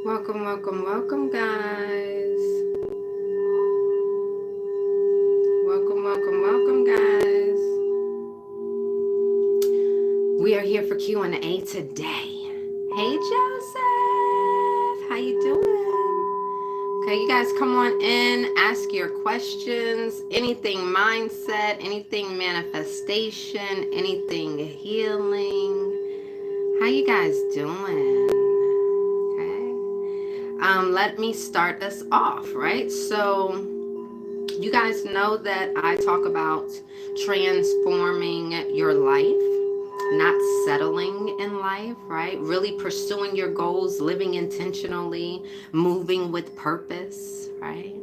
Welcome, welcome, welcome, guys. Welcome, welcome, welcome, guys. We are here for Q&A today. Hey, Joseph. How you doing? Okay, you guys come on in, ask your questions. Anything mindset, anything manifestation, anything healing. How you guys doing? Okay. Let me start us off, right? So you guys know that I talk about transforming your life, not settling in life, right? Really pursuing your goals, living intentionally, moving with purpose, right?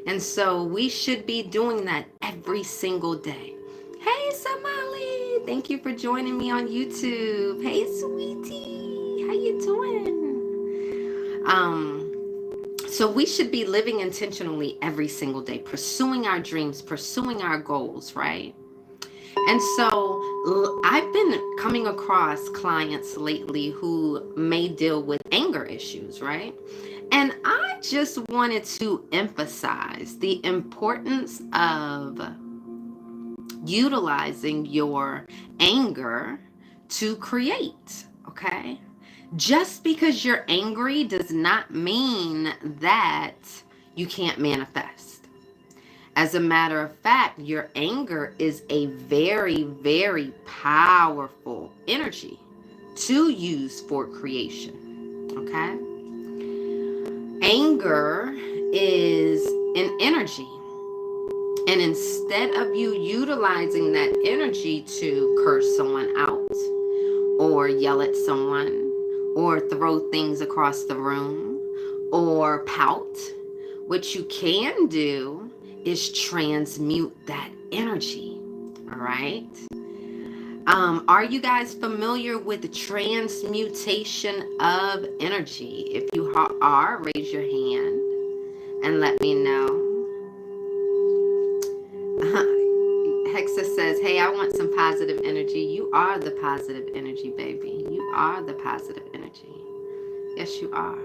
And so we should be doing that every single day. Hey, Somali, thank you for joining me on YouTube. Hey, sweetie, how you doing? So we should be living intentionally every single day, pursuing our dreams, pursuing our goals, right? And so I've been coming across clients lately who may deal with anger issues, right? And I just wanted to emphasize the importance of utilizing your anger to create, okay? Just because you're angry does not mean that you can't manifest. As a matter of fact, your anger is a very, very powerful energy to use for creation. Okay? Anger is an energy. And instead of you utilizing that energy to curse someone out, or yell at someone, or throw things across the room, or pout, what you can do is transmute that energy. All right. Are you guys familiar with the transmutation of energy? If you are, raise your hand and let me know. Hexa says, hey, I want some positive energy. You are the positive energy, baby. You are the positive energy. Yes, you are.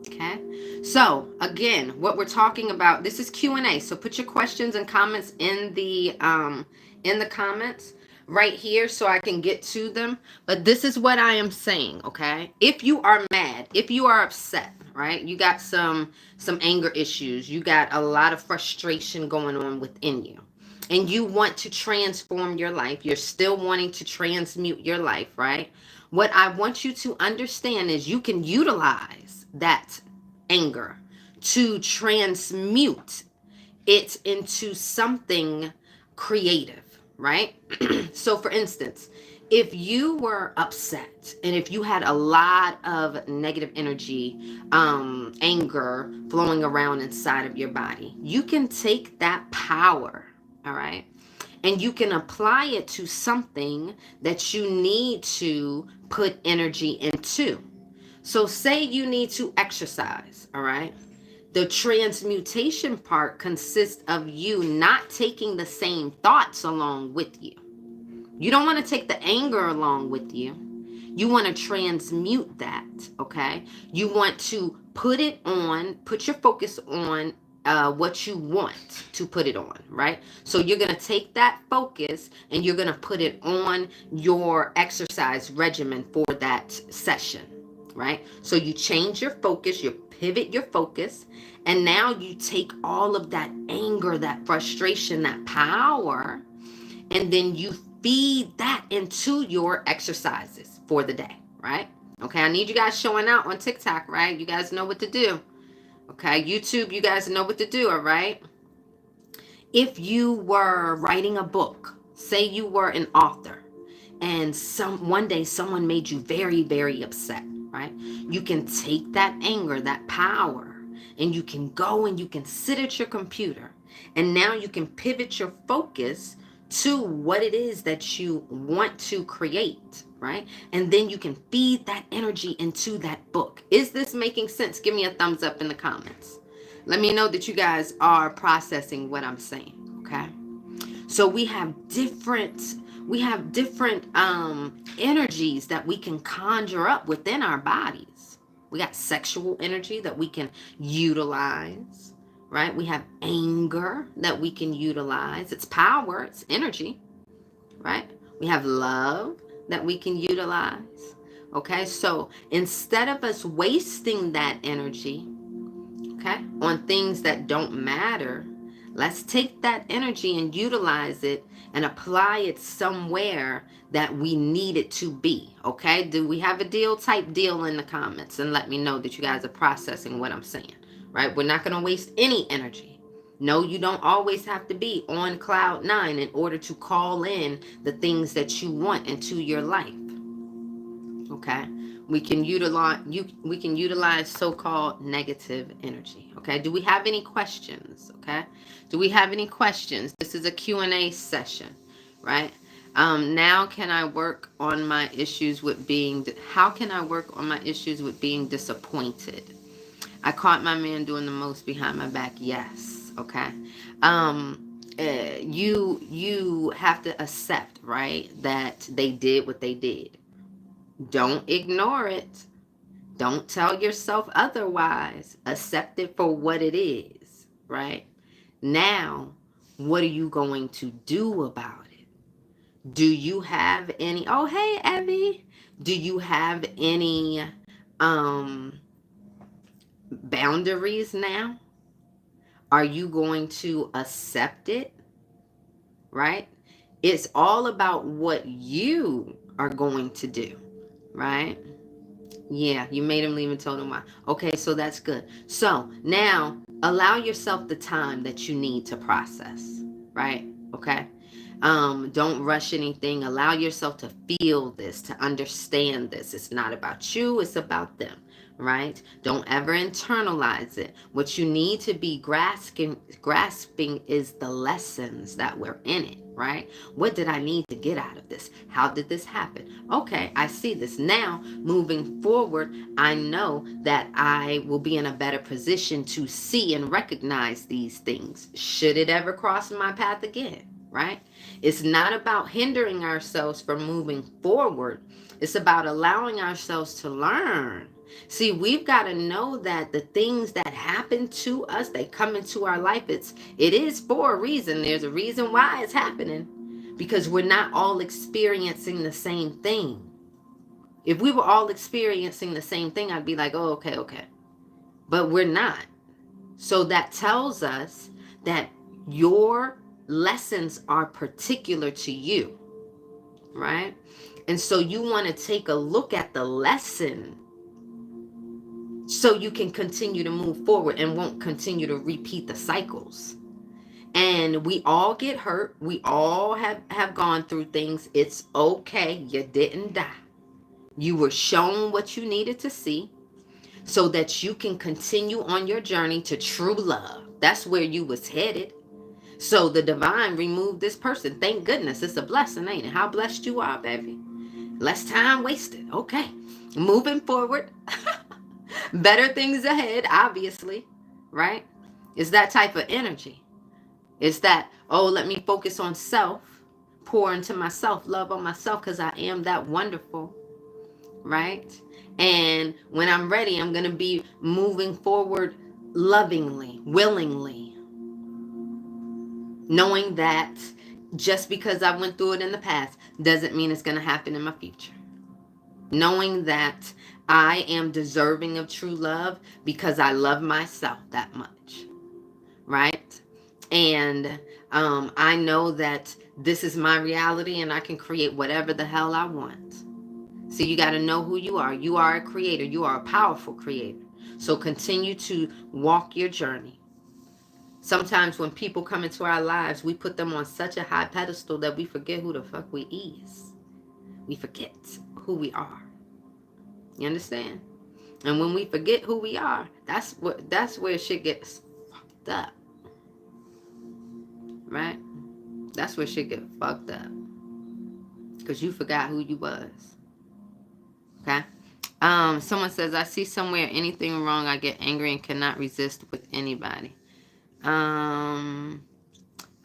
Okay. So again, what we're talking about, this is Q&A. So put your questions and comments in the comments right here so I can get to them. But this is what I am saying, okay? If you are mad, if you are upset, right? You got some anger issues. You got a lot of frustration going on within you. And you want to transform your life. You're still wanting to transmute your life, right? What I want you to understand is you can utilize that anger to transmute it into something creative, right? So for instance, if you were upset and if you had a lot of negative energy, anger flowing around inside of your body, you can take that power, all right, and you can apply it to something that you need to put energy into. So say you need to exercise, all right? The transmutation part consists of you not taking the same thoughts along with you. You don't want to take the anger along with you. You want to transmute that, okay? You want to put your focus on what you want to put it on, right? So you're going to take that focus and you're going to put it on your exercise regimen for that session, right? So you change your focus, you pivot your focus, and now you take all of that anger, that frustration, that power, and then you feed that into your exercises for the day, right? Okay, I need you guys showing out on TikTok, right? You guys know what to do. Okay, YouTube, you guys know what to do, all right? If you were writing a book, say you were an author, and one day someone made you very, very upset, right? You can take that anger, that power, and you can go and you can sit at your computer, and now you can pivot your focus to what it is that you want to create, right? And then you can feed that energy into that book. Is this making sense? Give me a thumbs up in the comments. Let me know that you guys are processing what I'm saying, okay? So we have different energies that we can conjure up within our bodies. We got sexual energy that we can utilize, right? We have anger that we can utilize. It's power, it's energy, right? We have love that we can utilize. Okay, so instead of us wasting that energy, okay, on things that don't matter, let's take that energy and utilize it and apply it somewhere that we need it to be. Okay, do we have a deal? Type deal in the comments and let me know that you guys are processing what I'm saying, right? We're not going to waste any energy. No, you don't always have to be on cloud nine in order to call in the things that you want into your life. Okay, we can utilize so-called negative energy. Okay, do we have any questions? Okay, do we have any questions? This is a Q&A session, right? Now can I work on my issues with being how can I work on my issues with being disappointed? I caught my man doing the most behind my back. Yes. Okay. You have to accept, right, that they did what they did. Don't ignore it. Don't tell yourself otherwise. Accept it for what it is, right? Now, what are you going to do about it? Do you have any, oh, hey, Evie. Do you have any boundaries now? Are you going to accept it, right? It's all about what you are going to do, right? Yeah, you made him leave and told him why. Okay, so that's good. So now allow yourself the time that you need to process, right? Okay. Don't rush anything. Allow yourself to feel this, to understand this. It's not about you, it's about them, right? Don't ever internalize it. What you need to be grasping is the lessons that were in it, right? What did I need to get out of this? How did this happen? Okay, I see this. Now, moving forward, I know that I will be in a better position to see and recognize these things. Should it ever cross my path again, right? It's not about hindering ourselves from moving forward. It's about allowing ourselves to learn. See, we've got to know that the things that happen to us, they come into our life, it is for a reason. There's a reason why it's happening, because we're not all experiencing the same thing. If we were all experiencing the same thing, I'd be like, oh, okay. But we're not. So that tells us that your lessons are particular to you, right? And so you want to take a look at the lesson so you can continue to move forward and won't continue to repeat the cycles. And we all get hurt. We all have gone through things. It's okay. You didn't die. You were shown what you needed to see so that you can continue on your journey to true love. That's where you was headed. So the divine removed this person. Thank goodness. It's a blessing, ain't it? How blessed you are, baby. Less time wasted. Okay. Moving forward. Better things ahead, obviously. Right? It's that type of energy. It's that, oh, let me focus on self. Pour into myself. Love on myself because I am that wonderful. Right? And when I'm ready, I'm going to be moving forward lovingly, willingly. Knowing that just because I went through it in the past doesn't mean it's going to happen in my future. Knowing that I am deserving of true love because I love myself that much. Right? And I know that this is my reality and I can create whatever the hell I want. So you got to know who you are. You are a creator. You are a powerful creator. So continue to walk your journey. Sometimes when people come into our lives, we put them on such a high pedestal that we forget who the fuck we is. We forget who we are. You understand? And when we forget who we are, that's where shit gets fucked up. Right? That's where shit gets fucked up. Because you forgot who you was. Okay? Someone says, I see somewhere anything wrong, I get angry and cannot resist with anybody. I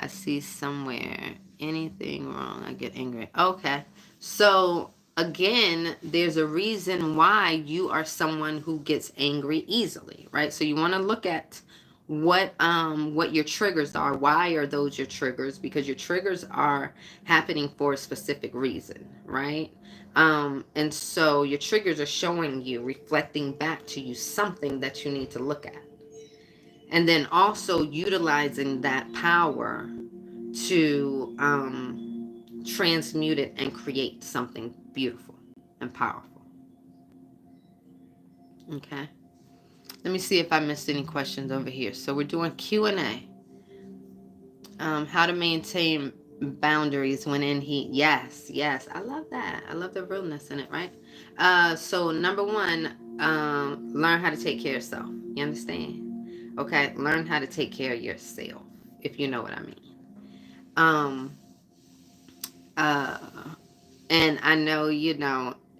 see somewhere anything wrong, I get angry. Okay. So again, there's a reason why you are someone who gets angry easily, right? So you want to look at what your triggers are. Why are those your triggers? Because your triggers are happening for a specific reason, right? And so your triggers are showing you, reflecting back to you something that you need to look at. And then also utilizing that power to transmute it and create something beautiful and powerful. Okay. Let me see if I missed any questions over here. So we're doing Q&A. How to maintain boundaries when in heat. Yes, yes. I love that. I love the realness in it, right? So number one, learn how to take care of yourself. You understand? Okay. Learn how to take care of yourself, if you know what I mean. Um, uh, and I know,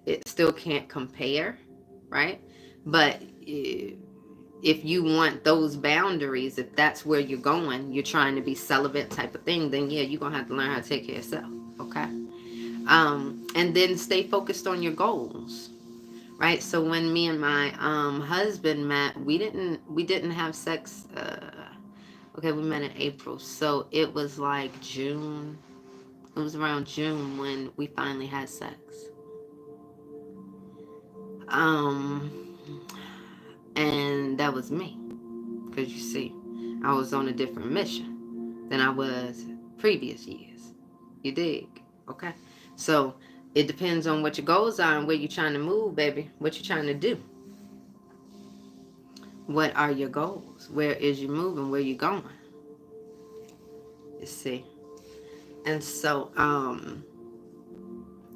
it still can't compare, right? But if you want those boundaries, if that's where you're going, you're trying to be celibate type of thing, then yeah, you're gonna have to learn how to take care of yourself. Okay. And then stay focused on your goals, right? So when me and my husband met, we didn't have sex. Okay, we met in April, so it was like June. It was around June when we finally had sex. Um, and that was me, because you see, I was on a different mission than I was previous years. You dig? Okay. So it depends on what your goals are and where you're trying to move, baby. What you're trying to do. What are your goals? Where is you moving? Where you going? You see? And so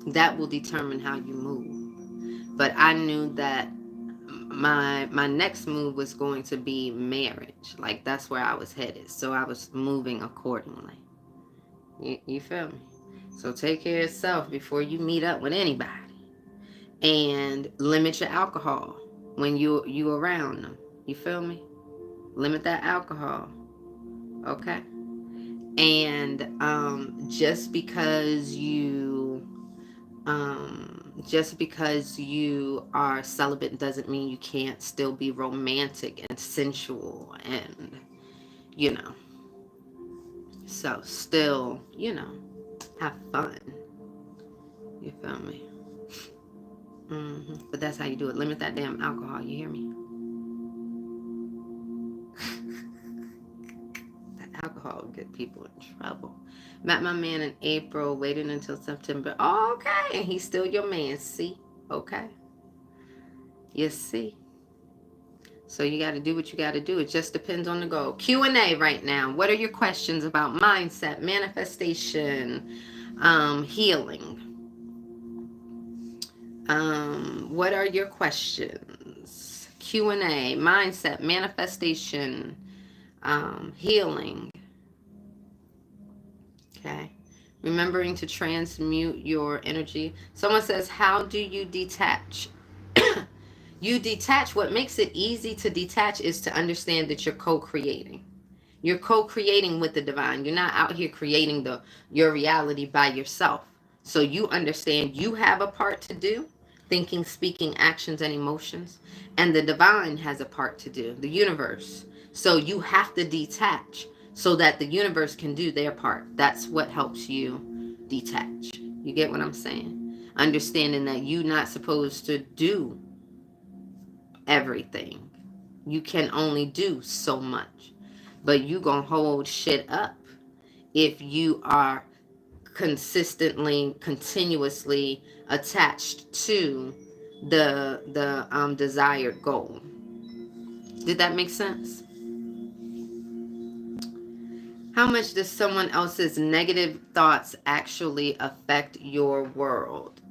that will determine how you move. But I knew that my next move was going to be marriage. Like that's where I was headed. So I was moving accordingly. You feel me? So take care of yourself before you meet up with anybody. And limit your alcohol when you around them. You feel me? Limit that alcohol. Okay? And just because you are celibate doesn't mean you can't still be romantic and sensual and you know so still have fun. You feel me? But that's how you do it. Limit that damn alcohol. You hear me? That alcohol will get people in trouble. Met my man in April, waited until September. Oh, okay. And he's still your man. See? Okay. You see? So you got to do what you got to do. It just depends on the goal. Q&A right now. What are your questions about mindset, manifestation, healing? What are your questions? Q&A, mindset, manifestation, healing. Okay. Remembering to transmute your energy. Someone says, how do you detach? You detach. What makes it easy to detach is to understand that you're co-creating. You're co-creating with the divine. You're not out here creating your reality by yourself. So you understand you have a part to do, thinking, speaking, actions, and emotions. And the divine has a part to do, the universe. So you have to detach so that the universe can do their part. That's what helps you detach. You get what I'm saying? Understanding that you're not supposed to do everything. You can only do so much. But you gonna hold shit up if you are consistently, continuously attached to the desired goal. Did that make sense? How much does someone else's negative thoughts actually affect your world?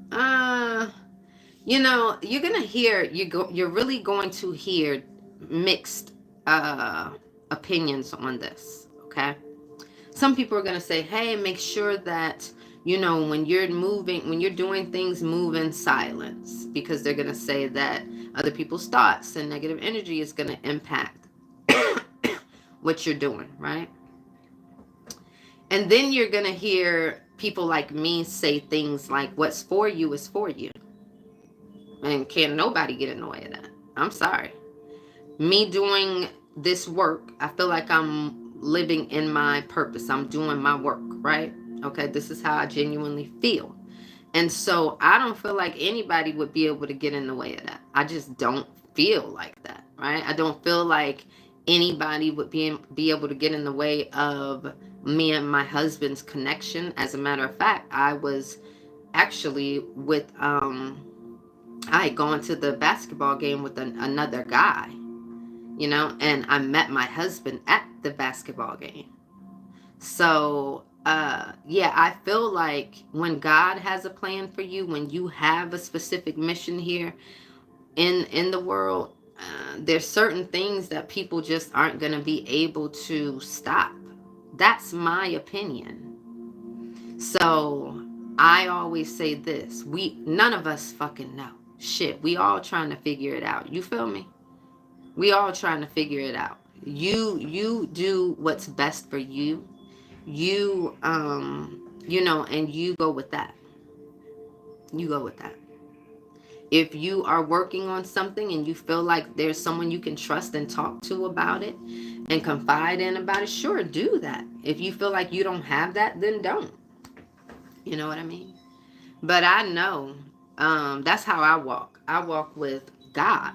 You're gonna hear you're really going to hear mixed opinions on this. Okay. Some people are going to say, hey, make sure that, when you're moving, when you're doing things, move in silence, because they're going to say that other people's thoughts and negative energy is going to impact what you're doing, right? And then you're going to hear people like me say things like, what's for you is for you. And can't nobody get in the way of that. I'm sorry. Me doing this work, I feel like I'm living in my purpose. I'm doing my work, right? Okay, this is how I genuinely feel. And so I don't feel like anybody would be able to get in the way of that. I just don't feel like that, right? I don't feel like anybody would be able to get in the way of me and my husband's connection. As a matter of fact, I was actually with I had gone to the basketball game with another guy, and I met my husband at the basketball game. So, yeah, I feel like when God has a plan for you, when you have a specific mission here in the world, there's certain things that people just aren't going to be able to stop. That's my opinion. So, I always say this, none of us fucking know. Shit, we all trying to figure it out. You feel me? We all trying to figure it out. You do what's best for you. And you go with that. You go with that. If you are working on something and you feel like there's someone you can trust and talk to about it and confide in about it, sure, do that. If you feel like you don't have that, then don't. You know what I mean? But I know, that's how I walk. I walk with God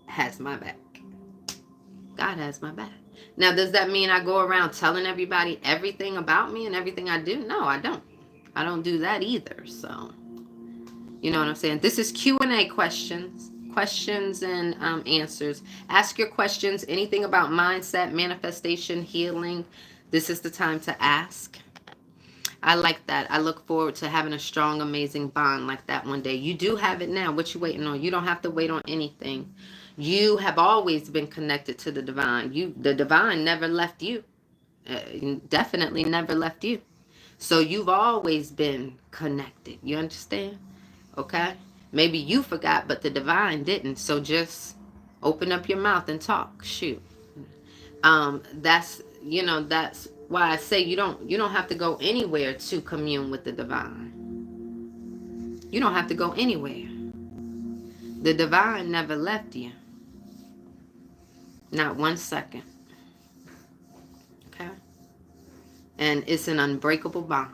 has my back. God has my back. Now, does that mean I go around telling everybody everything about me and everything I do? No, I don't. I don't do that either. So, you know what I'm saying? This is Q&A questions and answers. Ask your questions, anything about mindset, manifestation, healing. This is the time to ask. I like that. I look forward to having a strong, amazing bond like that one day. You do have it now. What you waiting on? You don't have to wait on anything. You have always been connected to the divine. The divine never left you. Definitely never left you. So you've always been connected. You understand? Okay? Maybe you forgot, but the divine didn't. So just open up your mouth and talk. Shoot. That's why I say you don't have to go anywhere to commune with the divine. You don't have to go anywhere. The divine never left you. Not 1 second. Okay? And it's an unbreakable bond.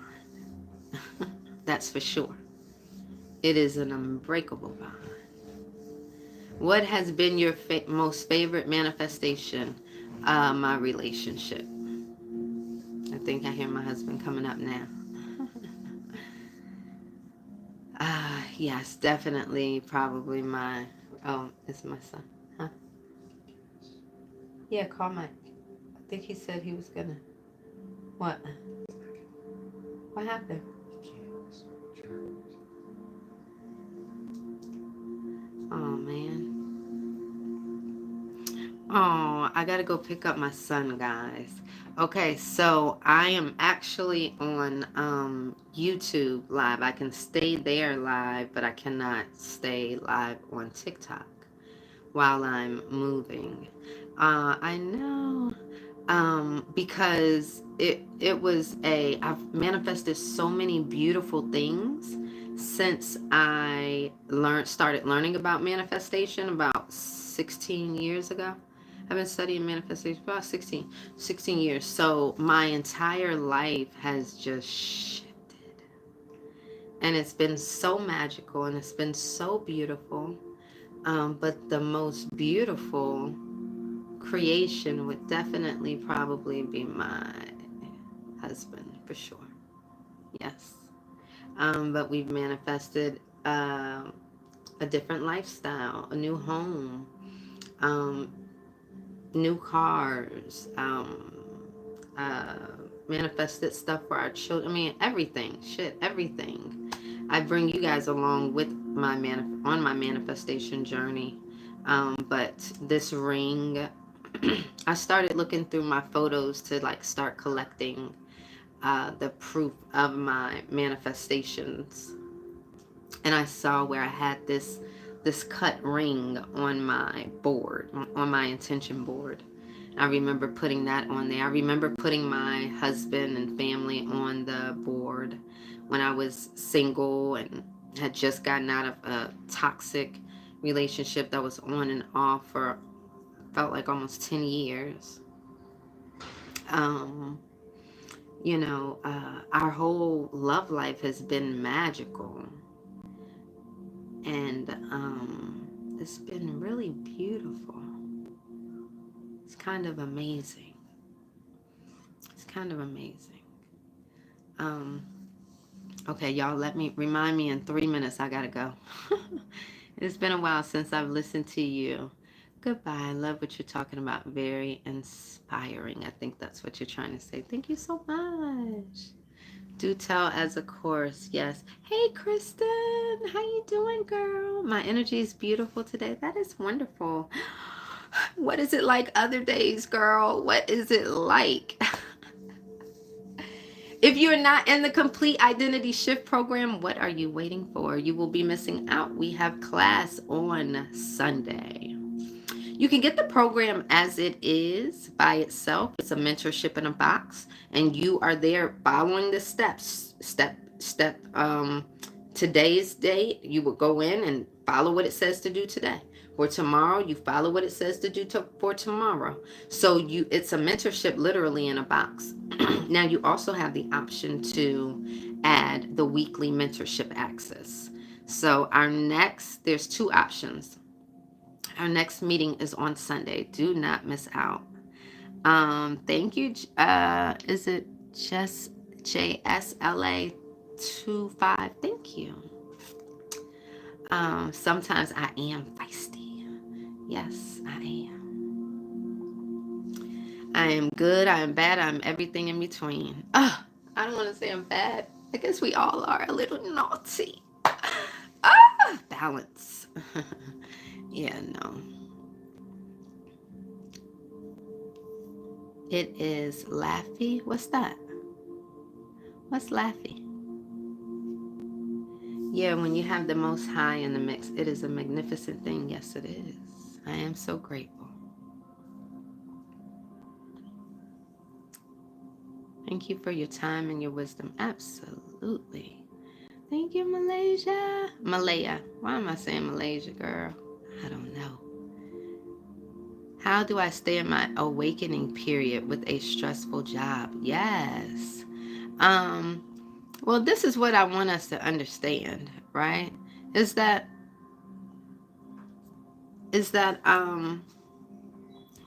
That's for sure. It is an unbreakable bond. What has been your most favorite manifestation? My relationship. I think I hear my husband coming up now. Yes, definitely, probably it's my son. Huh? Yeah, call Mike. I think he said he was gonna. What? What happened? Oh, man. Oh, I gotta go pick up my son, guys. Okay, so I am actually on YouTube live. I can stay there live, but I cannot stay live on TikTok while I'm moving. I know, because I've manifested so many beautiful things since I started learning about manifestation about 16 years ago. I've been studying manifestation for about 16 years. So my entire life has just shifted. And it's been so magical and it's been so beautiful. But the most beautiful creation would definitely probably be my husband, for sure. Yes. But we've manifested a different lifestyle, a new home, new cars, manifested stuff for our children. I mean, everything, everything. I bring you guys along with on my manifestation journey. But this ring, I started looking through my photos to start collecting the proof of my manifestations. And I saw where I had this cut ring on my board, on my intention board. I remember putting that on there. I remember putting my husband and family on the board when I was single and had just gotten out of a toxic relationship that was on and off for felt like almost 10 years. Um, our whole love life has been magical. And it's been really beautiful. It's kind of amazing. It's kind of amazing. Um, okay, y'all, remind me in 3 minutes. I gotta go. It's been a while since I've listened to you. Goodbye. I love what you're talking about. Very inspiring. I think that's what you're trying to say. Thank you so much. Do tell as a course. Yes. Hey, Kristen. How you doing, girl? My energy is beautiful today. That is wonderful. What is it like other days, girl? What is it like? If you're not in the complete identity shift program, what are you waiting for? You will be missing out. We have class on Sunday. You can get the program as it is by itself. It's a mentorship in a box, and you are there following the steps. Today's date, you will go in and follow what it says to do today. For tomorrow, you follow what it says to do for tomorrow. So it's a mentorship literally in a box. Now you also have the option to add the weekly mentorship access. So there's two options. Our next meeting is on Sunday. Do not miss out. Thank you. Is it just JSLA25? Thank you. Sometimes I am feisty. Yes, I am. I am good. I am bad. I'm everything in between. I don't want to say I'm bad. I guess we all are a little naughty. Balance. Yeah, no. It is Laffy. What's that? What's Laffy? Yeah, when you have the Most High in the mix, it is a magnificent thing. Yes, it is. I am so grateful. Thank you for your time and your wisdom. Absolutely. Thank you, Malaysia. Malaya. Why am I saying Malaysia, girl? I don't know. How do I stay in my awakening period with a stressful job? Yes. Well, this is what I want us to understand, right? Is that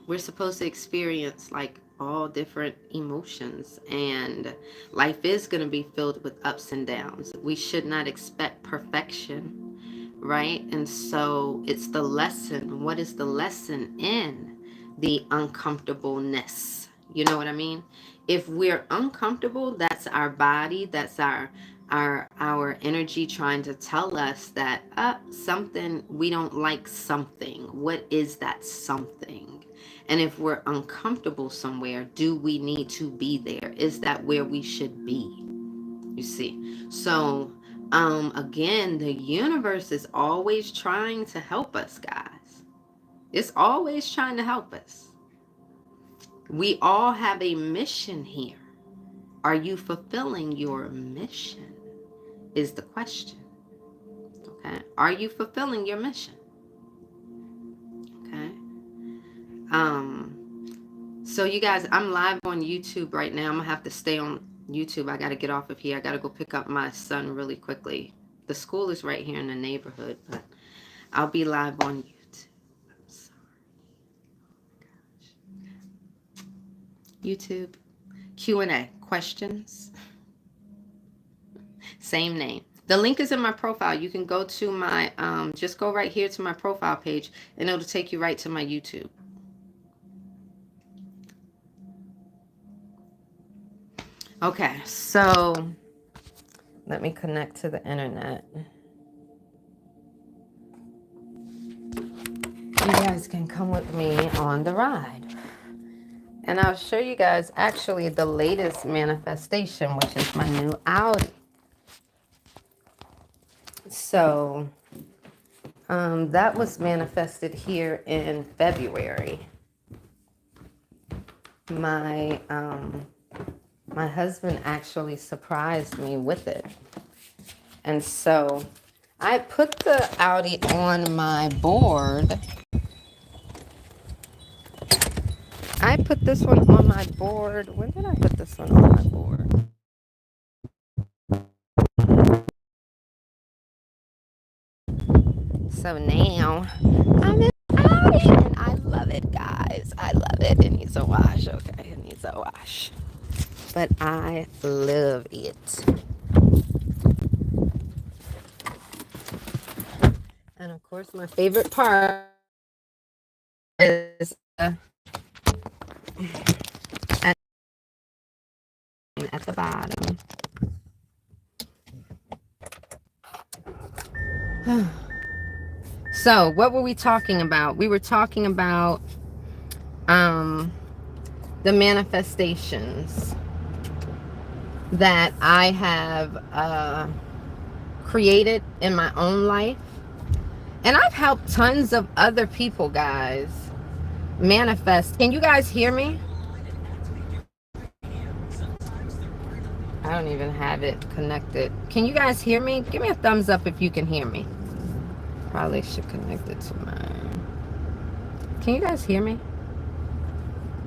we're supposed to experience like all different emotions, and life is going to be filled with ups and downs. We should not expect perfection, right? And so it's the lesson. What is the lesson in the uncomfortableness? You know what I mean? If we're uncomfortable, that's our body, that's our energy trying to tell us that something, we don't like something. What is that something? And if we're uncomfortable somewhere, do we need to be there? Is that where we should be? You see? So again, the universe is always trying to help us, guys. It's always trying to help us. We all have a mission here. Are you fulfilling your mission? Is the question. Okay. Are you fulfilling your mission? Okay. So you guys, I'm live on YouTube right now. I'm gonna have to stay on YouTube. I gotta get off of here. I gotta go pick up my son really quickly. The school is right here in the neighborhood, but I'll be live on YouTube. I'm sorry. Oh my gosh. YouTube Q&A questions. Same name. The link is in my profile. You can go to my, just go right here to my profile page and it'll take you right to my YouTube. Okay, so let me connect to the internet. You guys can come with me on the ride. And I'll show you guys actually the latest manifestation, which is my new Audi. So that was manifested here in February. my my husband actually surprised me with it. And so I put the Audi on my board. I put this one on my board. When did I put this one on my board? So now I'm in Audi and I love it, guys. I love it. It needs a wash. Okay, it needs a wash. But I love it. And of course, my favorite part is at the bottom. So, what were we talking about? We were talking about the manifestations that I have created in my own life. And I've helped tons of other people, guys, manifest. Can you guys hear me? I don't even have it connected. Can you guys hear me? Give me a thumbs up if you can hear me. Probably should connect it to mine. Can you guys hear me?